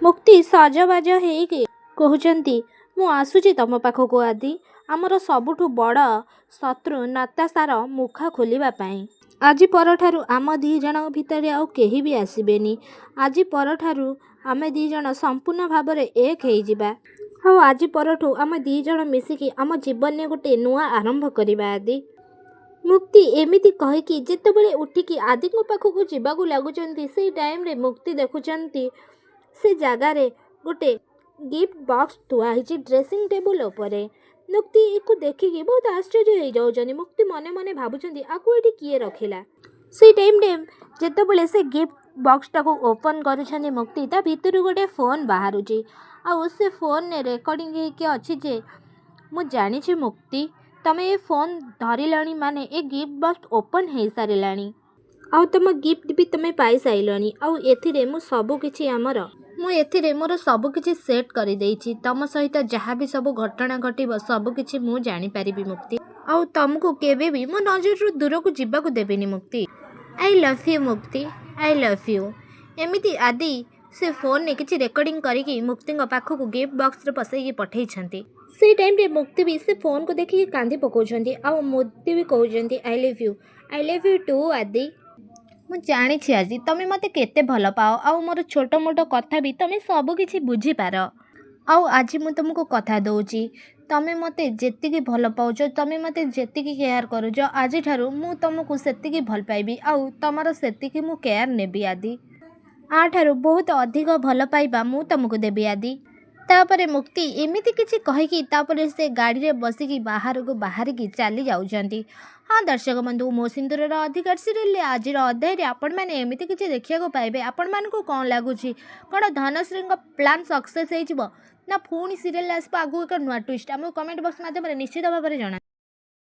ମୁକ୍ତି ସଜବାଜ ହେଇକି କହୁଛନ୍ତି ମୁଁ ଆସୁଛି ତମ ପାଖକୁ ଆଦି। ଆମର ସବୁଠୁ ବଡ଼ ଶତ୍ରୁ ନତାଶାର ମୁଖ ଖୋଲିବା ପାଇଁ। ଆଜି ପରଠାରୁ ଆମ ଦି ଜଣଙ୍କ ଭିତରେ ଆଉ କେହି ବି ଆସିବେନି। ଆଜି ପରଠାରୁ ଆମେ ଦି ଜଣ ସମ୍ପୂର୍ଣ୍ଣ ଭାବରେ ଏକ ହେଇଯିବା। ଆଉ ଆଜି ପରଠୁ ଆମେ ଦି ଜଣ ମିଶିକି ଆମ ଜୀବନରେ ଗୋଟେ ନୂଆ ଆରମ୍ଭ କରିବା ଆଦି। ମୁକ୍ତି ଏମିତି କହିକି ଯେତେବେଳେ ଉଠିକି ଆଦିଙ୍କ ପାଖକୁ ଯିବାକୁ ଲାଗୁଛନ୍ତି ସେଇ ଟାଇମ୍ରେ ମୁକ୍ତି ଦେଖୁଛନ୍ତି ସେ ଜାଗାରେ ଗୋଟେ ଗିଫ୍ଟ ବକ୍ସ ଥୁଆ ହେଇଛି ଡ୍ରେସିଂ ଟେବୁଲ ଉପରେ। ମୁକ୍ତି ଏକୁ ଦେଖିକି ବହୁତ ଆଶ୍ଚର୍ଯ୍ୟ ହେଇଯାଉଛନ୍ତି। ମୁକ୍ତି ମନେ ମନେ ଭାବୁଛନ୍ତି ଆକୁ ଏଠି କିଏ ରଖିଲା। ସେଇ ଟାଇମ୍ରେ ଯେତେବେଳେ ସେ ଗିଫ୍ଟ ବକ୍ସଟାକୁ ଓପନ୍ କରୁଛନ୍ତି ମୁକ୍ତି ତା ଭିତରୁ ଗୋଟେ ଫୋନ୍ ବାହାରୁଛି। ଆଉ ସେ ଫୋନ୍ରେ ରେକର୍ଡ଼ିଂ ହେଇକି ଅଛି ଯେ ମୁଁ ଜାଣିଛି ମୁକ୍ତି ତମେ ଏ ଫୋନ୍ ଧରିଲଣି ମାନେ ଏ ଗିଫ୍ଟ ବକ୍ସ ଓପନ୍ ହେଇସାରିଲାଣି। ଆଉ ତମ ଗିଫ୍ଟ ବି ତମେ ପାଇସାରିଲଣି। ଆଉ ଏଥିରେ ମୁଁ ଏଥିରେ ମୋର ସବୁକିଛି ସେଟ୍ କରିଦେଇଛି। ତମ ସହିତ ଯାହା ବି ସବୁ ଘଟଣା ଘଟିବ ସବୁକିଛି ମୁଁ ଜାଣିପାରିବି ମୁକ୍ତି। ଆଉ ତମକୁ କେବେ ବି ମୋ ନଜରରୁ ଦୂରକୁ ଯିବାକୁ ଦେବିନି Mukti. I love you Mukti, I love you. ଏମିତି ଆଦି ସେ ଫୋନ୍ରେ କିଛି ରେକର୍ଡ଼ିଂ କରିକି ମୁକ୍ତିଙ୍କ ପାଖକୁ ଗିଫ୍ଟ ବକ୍ସରେ ପସେଇକି ପଠେଇଛନ୍ତି। ସେଇ ଟାଇମ୍ରେ ମୁକ୍ତି ବି ସେ ଫୋନ୍କୁ ଦେଖିକି କାନ୍ଦି ପକାଉଛନ୍ତି। ଆଉ ମୁକ୍ତି ବି କହୁଛନ୍ତି ଆଇ ଲଭ୍ ୟୁ ଟୁ ଆଦି। ମୁଁ ଜାଣିଛି ଆଜି ତମେ ମୋତେ କେତେ ଭଲ ପାଅ ଆଉ ମୋର ଛୋଟ ମୋଟ କଥା ବି ତମେ ସବୁକିଛି ବୁଝିପାର। ଆଉ ଆଜି ମୁଁ ତୁମକୁ କଥା ଦେଉଛି ତମେ ମୋତେ ଯେତିକି ଭଲ ପାଉଛ ତମେ ମୋତେ ଯେତିକି କେୟାର କରୁଛ ଆଜିଠାରୁ ମୁଁ ତୁମକୁ ସେତିକି ଭଲ ପାଇବି ଆଉ ତମର ସେତିକି ମୁଁ କେୟାର ନେବି ଆଦି। ଆଠାରୁ ବହୁତ ଅଧିକ ଭଲ ପାଇବା ମୁଁ ତୁମକୁ ଦେବି ଆଦି। ତାପରେ ମୁକ୍ତି ଏମିତି କିଛି କହିକି ତାପରେ ସେ ଗାଡ଼ିରେ ବସିକି ବାହାରକୁ ବାହାରିକି ଚାଲି ଯାଉଛନ୍ତି। ହଁ ଦର୍ଶକ ବନ୍ଧୁ ମୋ ସିନ୍ଦୁରର ଅଧିକାର ସିରିଏଲରେ ଆଜିର ଅଧ୍ୟାୟରେ ଆପଣମାନେ ଏମିତି କିଛି ଦେଖିବାକୁ ପାଇବେ। ଆପଣମାନଙ୍କୁ କ'ଣ ଲାଗୁଛି କ'ଣ ଧନଶ୍ରୀଙ୍କ ପ୍ଲାନ୍ ସକ୍ସେସ୍ ହେଇଯିବ ନା ପୁଣି ସିରିଏଲ୍ ଆସିବ ଆଗକୁ ଏକ ନୂଆ ଟ୍ୱିଷ୍ଟ? ଆମକୁ କମେଣ୍ଟ ବକ୍ସ ମାଧ୍ୟମରେ ନିଶ୍ଚିତ ଭାବରେ ଜଣାନ୍ତୁ।